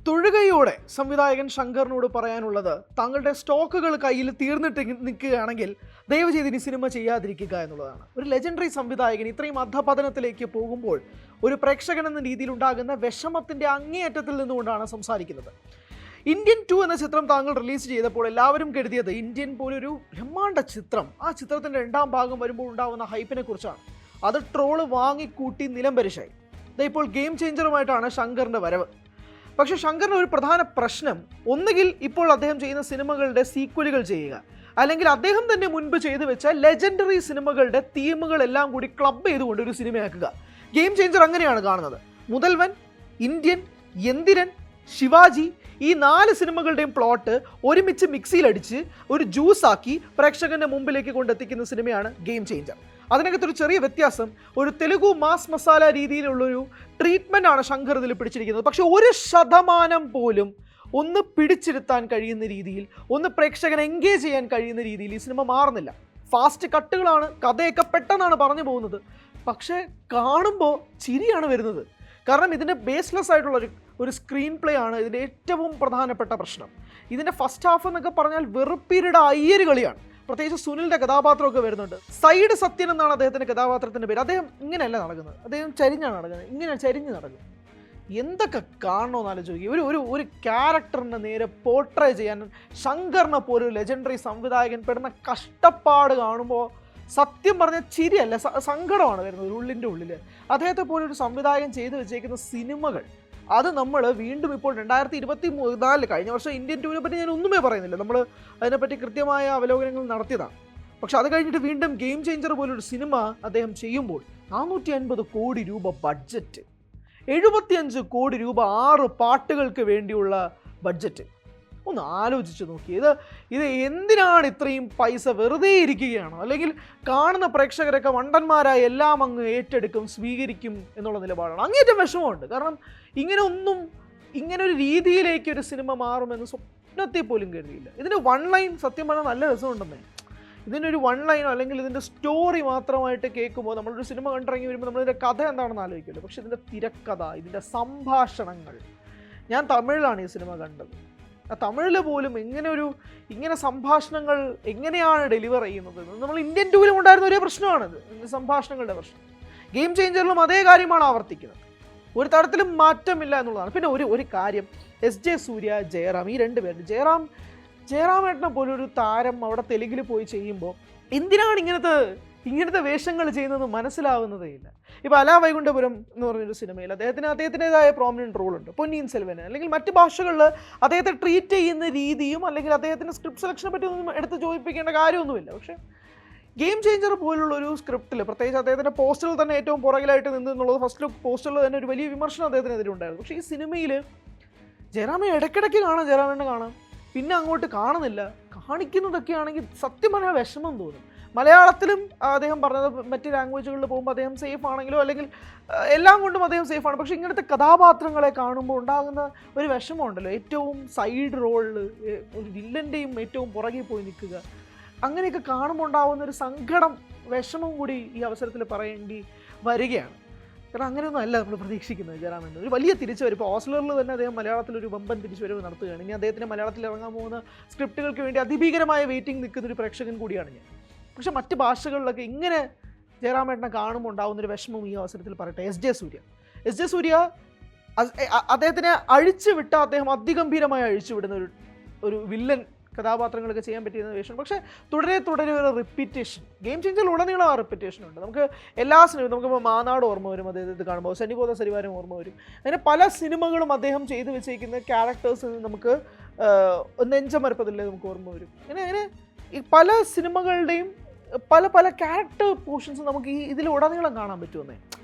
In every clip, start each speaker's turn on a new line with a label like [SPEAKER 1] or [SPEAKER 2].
[SPEAKER 1] തൊഴുകയോടെ സംവിധായകൻ ശങ്കറിനോട് പറയാനുള്ളത് താങ്കളുടെ സ്റ്റോക്കുകൾ കയ്യിൽ തീർന്നിട്ട് നിൽക്കുകയാണെങ്കിൽ ദയവ് ചെയ്ത് ഇനി സിനിമ ചെയ്യാതിരിക്കുക എന്നുള്ളതാണ്. ഒരു ലെജൻഡറി സംവിധായകൻ ഇത്രയും അധപതനത്തിലേക്ക് പോകുമ്പോൾ ഒരു പ്രേക്ഷകൻ എന്ന രീതിയിൽ ഉണ്ടാകുന്ന വിഷമത്തിൻ്റെ അങ്ങേയറ്റത്തിൽ നിന്നുകൊണ്ടാണ് സംസാരിക്കുന്നത്. ഇന്ത്യൻ 2 എന്ന ചിത്രം താങ്കൾ റിലീസ് ചെയ്തപ്പോൾ എല്ലാവരും കരുതിയത് ഇന്ത്യൻ പോലൊരു ബ്രഹ്മാണ്ഡ ചിത്രം, ആ ചിത്രത്തിൻ്റെ 2ാം ഭാഗം വരുമ്പോൾ ഉണ്ടാകുന്ന ഹൈപ്പിനെ കുറിച്ചാണ്. അത് ട്രോള് വാങ്ങിക്കൂട്ടി നിലംപരിശായി. ഇപ്പോൾ ഗെയിം ചേഞ്ചറുമായിട്ടാണ് ശങ്കറിൻ്റെ വരവ്. പക്ഷേ ശങ്കറിന് ഒരു പ്രധാന പ്രശ്നം, ഒന്നുകിൽ ഇപ്പോൾ അദ്ദേഹം ചെയ്യുന്ന സിനിമകളുടെ സീക്വലുകൾ ചെയ്യുക, അല്ലെങ്കിൽ അദ്ദേഹം തന്നെ മുൻപ് ചെയ്തു വെച്ച ലെജൻഡറി സിനിമകളുടെ തീമുകളെല്ലാം കൂടി ക്ലബ് ചെയ്തുകൊണ്ട് ഒരു സിനിമയാക്കുക. ഗെയിം ചേഞ്ചർ അങ്ങനെയാണ് കാണുന്നത്. മുതൽവൻ, ഇന്ത്യൻ, യന്തിരൻ, ശിവാജി, ഈ 4 സിനിമകളുടെയും പ്ലോട്ട് ഒരുമിച്ച് മിക്സിയിലടിച്ച് ഒരു ജ്യൂസാക്കി പ്രേക്ഷകന്റെ മുമ്പിലേക്ക് കൊണ്ടെത്തിക്കുന്ന സിനിമയാണ് ഗെയിം ചേഞ്ചർ. അതിനകത്തൊരു ചെറിയ വ്യത്യാസം, ഒരു തെലുഗു മാസ് മസാല രീതിയിലുള്ളൊരു ട്രീറ്റ്മെൻ്റ് ആണ് ശങ്കർ ഇതിൽ പിടിച്ചിരിക്കുന്നത്. പക്ഷെ 1% പോലും ഒന്ന് പിടിച്ചിരുത്താൻ കഴിയുന്ന രീതിയിൽ, ഒന്ന് പ്രേക്ഷകനെ എൻഗേജ് ചെയ്യാൻ കഴിയുന്ന രീതിയിൽ ഈ സിനിമ മാറുന്നില്ല. ഫാസ്റ്റ് കട്ടുകളാണ്, കഥയൊക്കെ പെട്ടെന്നാണ് പറഞ്ഞു പോകുന്നത്. പക്ഷേ കാണുമ്പോൾ ചിരിയാണ് വരുന്നത്. കാരണം ഇതിൻ്റെ ബേസ്ലെസ് ആയിട്ടുള്ള ഒരു സ്ക്രീൻ പ്ലേ ആണ് ഇതിൻ്റെ ഏറ്റവും പ്രധാനപ്പെട്ട പ്രശ്നം. ഇതിൻ്റെ ഫസ്റ്റ് ഹാഫ് എന്നൊക്കെ പറഞ്ഞാൽ വെറുപ്പീരുടെ അയ്യര് കളിയാണ്. പ്രത്യേകിച്ച് സുനിലിൻ്റെ കഥാപാത്രമൊക്കെ വരുന്നുണ്ട്. സൈഡ് സത്യൻ എന്നാണ് അദ്ദേഹത്തിൻ്റെ കഥാപാത്രത്തിൻ്റെ പേര്. അദ്ദേഹം ഇങ്ങനെയല്ല നടക്കുന്നത്, അദ്ദേഹം ചരിഞ്ഞാണ് നടക്കുന്നത്, ഇങ്ങനെ ചരിഞ്ഞ് നടക്കുന്നത്. എന്തൊക്കെ കാണണമെന്ന് ആലോചിക്കുക. ഒരു ക്യാരക്ടറിനെ നേരെ പോർട്രേ ചെയ്യാൻ ശങ്കറിനെ പോലൊരു ലെജൻഡറി സംവിധായകൻ പെടുന്ന കഷ്ടപ്പാട് കാണുമ്പോൾ സത്യം പറഞ്ഞാൽ ചിരിയല്ല, സങ്കടമാണ് വരുന്നത് ഉള്ളിൻ്റെ ഉള്ളിൽ. അദ്ദേഹത്തെ പോലൊരു സംവിധായകൻ ചെയ്തു വെച്ചേക്കുന്ന സിനിമകൾ അത് നമ്മൾ വീണ്ടും ഇപ്പോൾ 2024 കഴിഞ്ഞ വർഷം ഇന്ത്യൻ 2 പറ്റി ഞാൻ ഒന്നുമേ പറയുന്നില്ല, നമ്മൾ അതിനെപ്പറ്റി കൃത്യമായ അവലോകനങ്ങൾ നടത്തിയതാണ്. പക്ഷെ അത് കഴിഞ്ഞിട്ട് വീണ്ടും ഗെയിം ചേഞ്ചർ പോലൊരു സിനിമ അദ്ദേഹം ചെയ്യുമ്പോൾ 450 കോടി രൂപ ബഡ്ജറ്റ്, 75 കോടി രൂപ 6 പാട്ടുകൾക്ക് വേണ്ടിയുള്ള ബഡ്ജറ്റ്. ഒന്ന് ആലോചിച്ച് നോക്കി, ഇത് എന്തിനാണ് ഇത്രയും പൈസ വെറുതെ ഇരിക്കുകയാണോ, അല്ലെങ്കിൽ കാണുന്ന പ്രേക്ഷകരൊക്കെ വണ്ടന്മാരായി എല്ലാം അങ്ങ് ഏറ്റെടുക്കും, സ്വീകരിക്കും എന്നുള്ള നിലപാടാണ്. അങ്ങേറ്റം വിഷമമുണ്ട്. കാരണം ഇങ്ങനെ ഒരു രീതിയിലേക്ക് ഒരു സിനിമ മാറുമെന്ന് സ്വപ്നത്തിൽ പോലും കരുതിയില്ല. ഇതിൻ്റെ 1 ലൈൻ സത്യം പറഞ്ഞാൽ നല്ല രസമുണ്ടെന്നേ. ഇതിനൊരു 1 ലൈനോ അല്ലെങ്കിൽ ഇതിൻ്റെ സ്റ്റോറി മാത്രമായിട്ട് കേൾക്കുമ്പോൾ നമ്മളൊരു സിനിമ കണ്ടിറങ്ങി വരുമ്പോൾ നമ്മളിതിൻ്റെ കഥ എന്താണെന്ന് ആലോചിക്കുമല്ലോ. പക്ഷേ ഇതിൻ്റെ തിരക്കഥ, ഇതിൻ്റെ സംഭാഷണങ്ങൾ, ഞാൻ തമിഴിലാണ് ഈ സിനിമ കണ്ടത്. ആ തമിഴിൽ പോലും ഇങ്ങനെ സംഭാഷണങ്ങൾ എങ്ങനെയാണ് ഡെലിവർ ചെയ്യുന്നത്, നമ്മൾ ഇന്ത്യൻ 2 ഉണ്ടായിരുന്ന ഒരേ പ്രശ്നമാണിത്, സംഭാഷണങ്ങളുടെ പ്രശ്നം. ഗെയിം ചേഞ്ചറിലും അതേ കാര്യമാണ് ആവർത്തിക്കുന്നത്. ഒരു തരത്തിലും മാറ്റമില്ല എന്നുള്ളതാണ്. പിന്നെ ഒരു കാര്യം, എസ് ജെ സൂര്യ, ജയറാം, ഈ 2 പേര്, ജയറാമേട്ടനെ പോലൊരു താരം അവിടെ തെലുങ്കിൽ പോയി ചെയ്യുമ്പോൾ എന്തിനാണ് ഇങ്ങനത്തെ വേഷങ്ങൾ ചെയ്യുന്നത് മനസ്സിലാവുന്നതേ ഇല്ല. ഇപ്പോൾ അലാ വൈകുണ്ഠപുരം എന്ന് പറഞ്ഞൊരു സിനിമയിൽ അദ്ദേഹത്തിൻ്റെതായ പ്രോമിനൻറ്റ് റോളുണ്ട്. പൊന്നിയിൻ സെൽവന് അല്ലെങ്കിൽ മറ്റ് ഭാഷകളിൽ അദ്ദേഹത്തെ ട്രീറ്റ് ചെയ്യുന്ന രീതിയും അല്ലെങ്കിൽ അദ്ദേഹത്തിൻ്റെ സ്ക്രിപ്റ്റ് സെലക്ഷനെ പറ്റി ഒന്നും എടുത്ത് ചോദിപ്പിക്കേണ്ട കാര്യമൊന്നുമില്ല. പക്ഷേ ഗെയിം ചേഞ്ചർ പോലുള്ളൊരു സ്ക്രിപ്റ്റിൽ, പ്രത്യേകിച്ച് അദ്ദേഹത്തിൻ്റെ പോസ്റ്ററിൽ തന്നെ ഏറ്റവും പുറകിലായിട്ട് നിന്നുള്ളത്, ഫസ്റ്റ് ലുക്ക് പോസ്റ്ററിൽ തന്നെ ഒരു വലിയ വിമർശനം അദ്ദേഹത്തിനെതിരെ ഉണ്ടായിരുന്നു. പക്ഷേ ഈ സിനിമയിൽ ജയറാമിനെ ഇടയ്ക്കിടയ്ക്ക് ജയറാമിനെ കാണാം, പിന്നെ അങ്ങോട്ട് കാണുന്നില്ല. കാണിക്കുന്നതൊക്കെയാണെങ്കിൽ സത്യം പറഞ്ഞാൽ വിഷമം തോന്നും. മലയാളത്തിലും അദ്ദേഹം പറഞ്ഞത് മറ്റ് ലാംഗ്വേജുകളിൽ പോകുമ്പോൾ അദ്ദേഹം സേഫ് ആണെങ്കിലോ അല്ലെങ്കിൽ എല്ലാം കൊണ്ടും അദ്ദേഹം സേഫാണ്. പക്ഷേ ഇങ്ങനത്തെ കഥാപാത്രങ്ങളെ കാണുമ്പോൾ ഉണ്ടാകുന്ന ഒരു വിഷമമുണ്ടല്ലോ, ഏറ്റവും സൈഡ് റോളിൽ ഒരു വില്ലൻ്റെയും ഏറ്റവും പുറകെ പോയി നിൽക്കുക, അങ്ങനെയൊക്കെ കാണുമ്പോൾ ഉണ്ടാകുന്ന ഒരു സങ്കടം, വിഷമം കൂടി ഈ അവസരത്തിൽ പറയേണ്ടി വരികയാണ്. കാരണം അങ്ങനെയൊന്നും അല്ല നമ്മൾ പ്രതീക്ഷിക്കുന്നത്. ജയറാമിൻ്റെ ഒരു വലിയ തിരിച്ചുവരവ്. ഇപ്പോൾ ഓസ്ലറിൽ തന്നെ അദ്ദേഹം മലയാളത്തിലൊരു വമ്പൻ തിരിച്ചുവരവ് നടത്തുകയാണ്. ഇനി അദ്ദേഹത്തിന് മലയാളത്തിൽ ഇറങ്ങാൻ പോകുന്ന സ്ക്രിപ്റ്റുകൾക്ക് വേണ്ടി അതിഭീകരമായ വെയിറ്റിംഗ് നിൽക്കുന്നൊരു പ്രേക്ഷകൻ കൂടിയാണ് ഞാൻ. പക്ഷെ മറ്റ് ഭാഷകളിലൊക്കെ ഇങ്ങനെ ജയറാമേട്ടനെ കാണുമ്പോൾ ഉണ്ടാകുന്നൊരു വിഷമം ഈ അവസരത്തിൽ പറയട്ടെ. എസ് ജെ സൂര്യ അദ്ദേഹത്തിനെ അഴിച്ചുവിട്ട അദ്ദേഹം അതിഗംഭീരമായി അഴിച്ചുവിടുന്ന ഒരു വില്ലൻ കഥാപാത്രങ്ങളൊക്കെ ചെയ്യാൻ പറ്റിയിരുന്ന വേഷം. പക്ഷേ തുടരെ ഒരു റിപ്പീറ്റേഷൻ. ഗെയിം ചേഞ്ചറിൽ ഉടനീളം ആ റിപ്പീറ്റേഷൻ ഉണ്ട്. നമുക്ക് എല്ലാ സിനിമയും, നമുക്കിപ്പോൾ മാനാട് ഓർമ്മ വരും, അദ്ദേഹത്തെ കാണുമ്പോൾ ശനിബോധ സരിവാരം ഓർമ്മ വരും. അങ്ങനെ പല സിനിമകളും അദ്ദേഹം ചെയ്തു വെച്ചിരിക്കുന്ന ക്യാരക്ടേഴ്സിൽ നമുക്ക് നെഞ്ചമരപ്പതില്ലേ നമുക്ക് ഓർമ്മ വരും. അങ്ങനെ ഈ പല സിനിമകളുടെയും പല ക്യാരക്ടർ പോർഷൻസ് നമുക്ക് ഇതിൽ ഉടനീളം കാണാൻ പറ്റുമെന്നേ.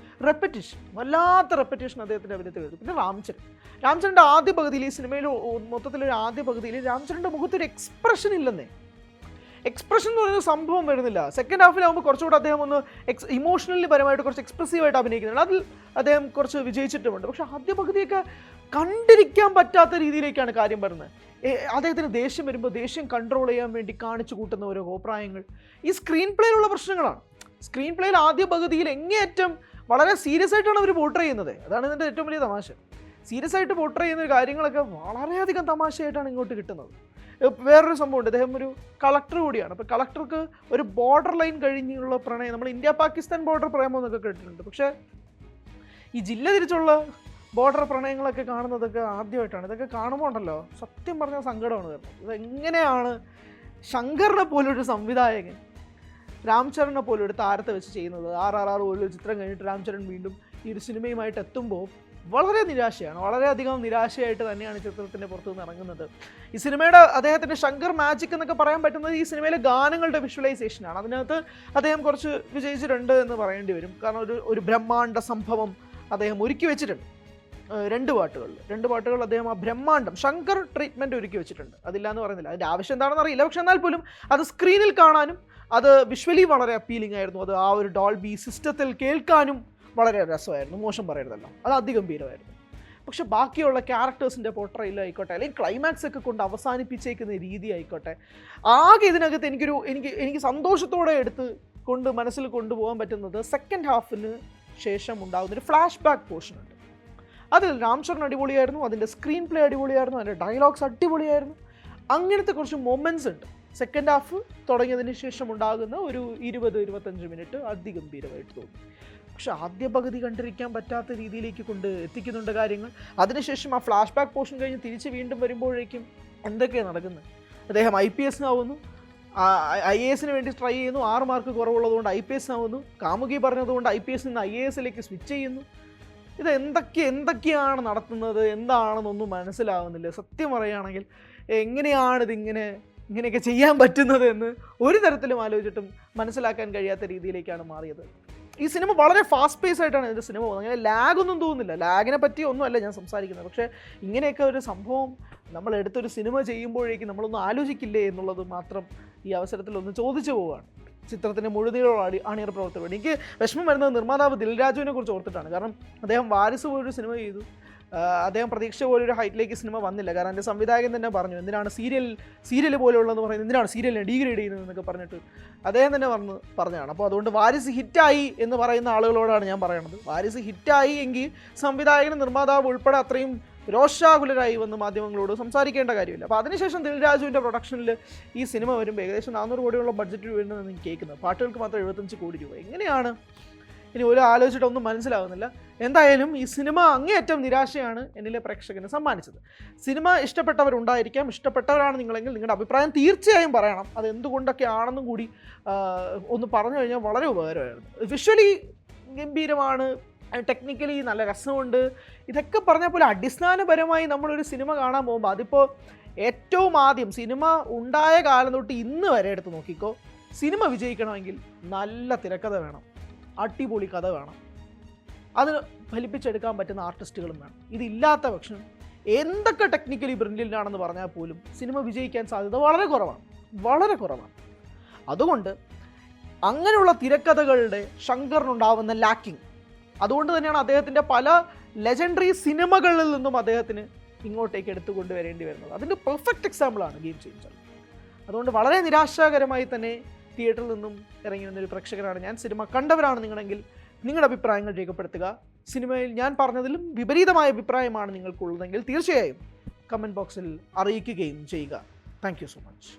[SPEAKER 1] റെപ്പറ്റീഷൻ, വല്ലാത്ത റെപ്പറ്റീഷൻ അദ്ദേഹത്തിൻ്റെ അഭിനയത്തിൽ വരും. പിന്നെ രാംചരൻ്റെ ആദ്യ പകുതിയിൽ, ഈ സിനിമയിൽ മൊത്തത്തിലൊരു ആദ്യ പകുതിയിൽ രാംചരൻ്റെ മുഖത്തൊരു എക്സ്പ്രഷൻ ഇല്ലെന്നേ. എക്സ്പ്രഷൻ എന്ന് പറയുന്ന സംഭവം വരുന്നില്ല. സെക്കൻഡ് ഹാഫിലാകുമ്പോൾ കുറച്ചുകൂടെ അദ്ദേഹം ഒന്ന് ഇമോഷണലി പരമായിട്ട് കുറച്ച് എക്സ്പ്രസീവായിട്ട് അഭിനയിക്കുന്നുണ്ട്. അതിൽ അദ്ദേഹം കുറച്ച് വിജയിച്ചിട്ടുമുണ്ട്. പക്ഷേ ആദ്യ പകുതിയൊക്കെ കണ്ടിരിക്കാൻ പറ്റാത്ത രീതിയിലേക്കാണ് കാര്യം വരുന്നത്. അദ്ദേഹത്തിന് ദേഷ്യം വരുമ്പോൾ ദേഷ്യം കൺട്രോൾ ചെയ്യാൻ വേണ്ടി കാണിച്ചു കൂട്ടുന്ന ഓരോ അഭിപ്രായങ്ങൾ ഈ സ്ക്രീൻ പ്ലേയിലുള്ള പ്രശ്നങ്ങളാണ്. സ്ക്രീൻ പ്ലേയിൽ ആദ്യ പകുതിയിൽ എങ്ങേയറ്റം വളരെ സീരിയസ് ആയിട്ടാണ് അവർ പോർട്രേ ചെയ്യുന്നത്. അതാണ് ഇതിൻ്റെ ഏറ്റവും വലിയ തമാശ. സീരിയസ് ആയിട്ട് പോർട്രേ ചെയ്യുന്ന കാര്യങ്ങളൊക്കെ വളരെയധികം തമാശയായിട്ടാണ് ഇങ്ങോട്ട് കിട്ടുന്നത്. വേറൊരു സംഭവമുണ്ട്, അദ്ദേഹം ഒരു കളക്ടർ കൂടിയാണ്. അപ്പോൾ കളക്ടർക്ക് ഒരു ബോർഡർ ലൈൻ കഴിഞ്ഞുള്ള പ്രണയം, നമ്മൾ ഇന്ത്യ പാകിസ്ഥാൻ ബോർഡർ പ്രേമം എന്നൊക്കെ കേട്ടിട്ടുണ്ട്. പക്ഷേ ഈ ജില്ല തിരിച്ചുള്ള ബോർഡർ പ്രണയങ്ങളൊക്കെ കാണുന്നതൊക്കെ ആദ്യമായിട്ടാണ്. ഇതൊക്കെ കാണുമ്പോൾ ഉണ്ടല്ലോ സത്യം പറഞ്ഞാൽ സങ്കടമാണ് വരുന്നത്. ഇതെങ്ങനെയാണ് ശങ്കറിനെ പോലൊരു സംവിധായകൻ രാംചരണിനെ പോലും ഒരു താരത്തെ വെച്ച് ചെയ്യുന്നത്? RRR പോലൊരു ചിത്രം കഴിഞ്ഞിട്ട് രാംചരൺ വീണ്ടും ഈ ഒരു സിനിമയുമായിട്ട് എത്തുമ്പോൾ വളരെ നിരാശയാണ്. വളരെയധികം നിരാശയായിട്ട് തന്നെയാണ് ചിത്രത്തിൻ്റെ പുറത്തു നിന്ന് ഇറങ്ങുന്നത്. ഈ സിനിമയുടെ അദ്ദേഹത്തിൻ്റെ ശങ്കർ മാജിക് എന്നൊക്കെ പറയാൻ പറ്റുന്നത് ഈ സിനിമയിലെ ഗാനങ്ങളുടെ വിഷ്വലൈസേഷനാണ്. അതിനകത്ത് അദ്ദേഹം കുറച്ച് വിജയിച്ചിട്ടുണ്ട് എന്ന് പറയേണ്ടി വരും. കാരണം ഒരു ബ്രഹ്മാണ്ഡ സംഭവം അദ്ദേഹം ഒരുക്കി വെച്ചിട്ടുണ്ട്. രണ്ട് പാട്ടുകൾ അദ്ദേഹം ആ ബ്രഹ്മാണ്ഡം ശങ്കർ ട്രീറ്റ്മെൻറ്റ് ഒരുക്കി വെച്ചിട്ടുണ്ട്. അതില്ല എന്ന് പറയുന്നില്ല, അതിൻ്റെ ആവശ്യം എന്താണെന്ന് അറിയില്ല. പക്ഷെ എന്നാൽ പോലും അത് സ്ക്രീനിൽ കാണാനും അത് വിഷ്വലി വളരെ അപ്പീലിംഗ് ആയിരുന്നു. അത് ആ ഒരു ഡോൾബി സിസ്റ്റത്തിൽ കേൾക്കാനും വളരെ രസമായിരുന്നു, മോശം പറയരുതല്ലോ, അത് അതിഗംഭീരമായിരുന്നു. പക്ഷെ ബാക്കിയുള്ള ക്യാരക്ടേഴ്സിൻ്റെ പോർട്രയിൽ ആയിക്കോട്ടെ, അല്ലെങ്കിൽ ക്ലൈമാക്സ് ഒക്കെ കൊണ്ട് അവസാനിപ്പിച്ചേക്കുന്ന രീതി ആയിക്കോട്ടെ, ആകെ ഇതിനകത്ത് എനിക്ക് സന്തോഷത്തോടെ മനസ്സിൽ കൊണ്ടുപോകാൻ പറ്റുന്നത് സെക്കൻഡ് ഹാഫിന് ശേഷം ഉണ്ടാകുന്നൊരു ഫ്ലാഷ് ബാക്ക് പോർഷൻ ഉണ്ട്. അതിൽ രാംചരൺ അടിപൊളിയായിരുന്നു, അതിൻ്റെ സ്ക്രീൻ പ്ലേ അടിപൊളിയായിരുന്നു, അതിൻ്റെ ഡയലോഗ്സ് അടിപൊളിയായിരുന്നു. അങ്ങനത്തെ കുറച്ച് മൊമെൻറ്റ്സ് ഉണ്ട് സെക്കൻഡ് ഹാഫ് തുടങ്ങിയതിന് ശേഷം ഉണ്ടാകുന്ന ഒരു 20-25 മിനിറ്റ് അതിഗംഭീരമായിട്ട് തോന്നി. പക്ഷെ ആദ്യ പകുതി കണ്ടിരിക്കാൻ പറ്റാത്ത രീതിയിലേക്ക് എത്തിക്കുന്നുണ്ട് കാര്യങ്ങൾ. അതിനുശേഷം ആ ഫ്ലാഷ് ബാക്ക് പോർഷൻ കഴിഞ്ഞ് തിരിച്ച് വീണ്ടും വരുമ്പോഴേക്കും എന്തൊക്കെയാണ് നടക്കുന്നത്? അദ്ദേഹം IPS ആവുന്നു, IAS വേണ്ടി ട്രൈ ചെയ്യുന്നു, 6 മാർക്ക് കുറവുള്ളതുകൊണ്ട് IPS ആവുന്നു, കാമുകി പറഞ്ഞതുകൊണ്ട് IPS നിന്ന് IAS സ്വിച്ച് ചെയ്യുന്നു. ഇത് എന്തൊക്കെയാണ് നടത്തുന്നത് എന്താണെന്നൊന്നും മനസ്സിലാവുന്നില്ല. സത്യം പറയുകയാണെങ്കിൽ ഇങ്ങനെയൊക്കെ ചെയ്യാൻ പറ്റുന്നത് എന്ന് ഒരു തരത്തിലും ആലോചിച്ചിട്ടും മനസ്സിലാക്കാൻ കഴിയാത്ത രീതിയിലേക്കാണ് മാറിയത്. ഈ സിനിമ വളരെ ഫാസ്റ്റ് പേസ് ആയിട്ടാണ് ഇതിൻ്റെ സിനിമ പോകുന്നത്. അങ്ങനെ ലാഗൊന്നും തോന്നുന്നില്ല. ലാഗിനെ പറ്റി ഒന്നുമല്ല ഞാൻ സംസാരിക്കുന്നത്. പക്ഷേ ഇങ്ങനെയൊക്കെ ഒരു സംഭവം നമ്മൾ എടുത്തൊരു സിനിമ ചെയ്യുമ്പോഴേക്കും നമ്മളൊന്നും ആലോചിക്കില്ലേ എന്നുള്ളത് മാത്രം ഈ അവസരത്തിൽ ഒന്ന് ചോദിച്ചു പോവുകയാണ്. ചിത്രത്തിൻ്റെ മുഴുനീളമുള്ള അണിയറ പ്രവർത്തകർ. എനിക്ക് വിഷമം വരുന്നത് നിർമ്മാതാവ് ദിൽരാജുവിനെ കുറിച്ച് ഓർത്തിട്ടാണ്. കാരണം അദ്ദേഹം വാരിസ് പോലൊരു സിനിമ ചെയ്തു, അദ്ദേഹം പ്രതീക്ഷ പോലൊരു ഹൈറ്റിലേക്ക് സിനിമ വന്നില്ല. കാരണം എൻ്റെ സംവിധായകൻ തന്നെ പറഞ്ഞു, എന്തിനാണ് സീരിയൽ പോലെയുള്ളതെന്ന് പറയുന്നത്, എന്തിനാണ് സീരിയലിനെ ഡീഗ്രേഡ് ചെയ്യുന്നതെന്നൊക്കെ പറഞ്ഞിട്ട് അദ്ദേഹം തന്നെ പറഞ്ഞതാണ്. അപ്പോൾ അതുകൊണ്ട് വാരിസ് ഹിറ്റായി എന്ന് പറയുന്ന ആളുകളോടാണ് ഞാൻ പറയുന്നത്, വാരിസ് ഹിറ്റായി എങ്കിൽ സംവിധായകനും നിർമ്മാതാവ് ഉൾപ്പെടെ അത്രയും രോഷാകുലരായി വന്ന് മാധ്യമങ്ങളോട് സംസാരിക്കേണ്ട കാര്യമില്ല. അപ്പോൾ അതിനുശേഷം ദിൽരാജുവിൻ്റെ പ്രൊഡക്ഷനിൽ ഈ സിനിമ വരുമ്പോൾ ഏകദേശം 400 കോടിയുള്ള ബഡ്ജറ്റ് വരുന്നതെന്ന് എനിക്ക് കേൾക്കുന്നത്. പാട്ടുകൾക്ക് മാത്രം 75 കോടി രൂപ. എങ്ങനെയാണ് ഇനി ഒരു ആലോചിച്ചിട്ടൊന്നും മനസ്സിലാവുന്നില്ല. എന്തായാലും ഈ സിനിമ അങ്ങേയറ്റം നിരാശയാണ് എന്നിലെ പ്രേക്ഷകന് സമ്മാനിച്ചത്. സിനിമ ഇഷ്ടപ്പെട്ടവരുണ്ടായിരിക്കാം, ഇഷ്ടപ്പെട്ടവരാണ് നിങ്ങളെങ്കിൽ നിങ്ങളുടെ അഭിപ്രായം തീർച്ചയായും പറയണം. അത് എന്തുകൊണ്ടൊക്കെ ആണെന്നും കൂടി ഒന്ന് പറഞ്ഞു കഴിഞ്ഞാൽ വളരെ ഉപകാരമായിരുന്നു. വിഷ്വലി ഗംഭീരമാണ്, ടെക്നിക്കലി നല്ല രസമുണ്ട്. ഇതൊക്കെ പറഞ്ഞാൽ പോലെ അടിസ്ഥാനപരമായി നമ്മളൊരു സിനിമ കാണാൻ പോകുമ്പോൾ അതിപ്പോൾ ഏറ്റവും ആദ്യം സിനിമ ഉണ്ടായ കാലം തൊട്ട് ഇന്ന് വരെ എടുത്ത് നോക്കിക്കോ, സിനിമ വിജയിക്കണമെങ്കിൽ നല്ല തിരക്കഥ വേണം, അടിപൊളി കഥ വേണം, അതിന് ഫലിപ്പിച്ചെടുക്കാൻ പറ്റുന്ന ആർട്ടിസ്റ്റുകളും വേണം. ഇതില്ലാത്ത പക്ഷം എന്തൊക്കെ ടെക്നിക്കലി ബ്രില്യൻ്റ് ആണെന്ന് പറഞ്ഞാൽ പോലും സിനിമ വിജയിക്കാൻ സാധ്യത വളരെ കുറവാണ്. അതുകൊണ്ട് അങ്ങനെയുള്ള തിരക്കഥകളുടെ ശങ്കറിനുണ്ടാവുന്ന ലാക്കിങ്, അതുകൊണ്ട് തന്നെയാണ് അദ്ദേഹത്തിൻ്റെ പല ലെജൻഡറി സിനിമകളിൽ നിന്നും അദ്ദേഹത്തിന് ഇങ്ങോട്ടേക്ക് എടുത്തുകൊണ്ടുവരേണ്ടി വരുന്നത്. അതിൻ്റെ പെർഫെക്റ്റ് എക്സാമ്പിളാണ് ഗെയിം ചേഞ്ചർ. അതുകൊണ്ട് വളരെ നിരാശാകരമായി തന്നെ തിയേറ്ററിൽ നിന്നും ഇറങ്ങി വന്നൊരു പ്രേക്ഷകനാണ് ഞാൻ. സിനിമ കണ്ടവരാണ് നിങ്ങളെങ്കിൽ നിങ്ങളുടെ അഭിപ്രായങ്ങൾ രേഖപ്പെടുത്തുക. സിനിമയിൽ ഞാൻ പറഞ്ഞതിലും വിപരീതമായ അഭിപ്രായമാണ് നിങ്ങൾക്കുള്ളതെങ്കിൽ തീർച്ചയായും കമൻറ്റ് ബോക്സിൽ അറിയിക്കുകയും ചെയ്യുക. Thank you so much.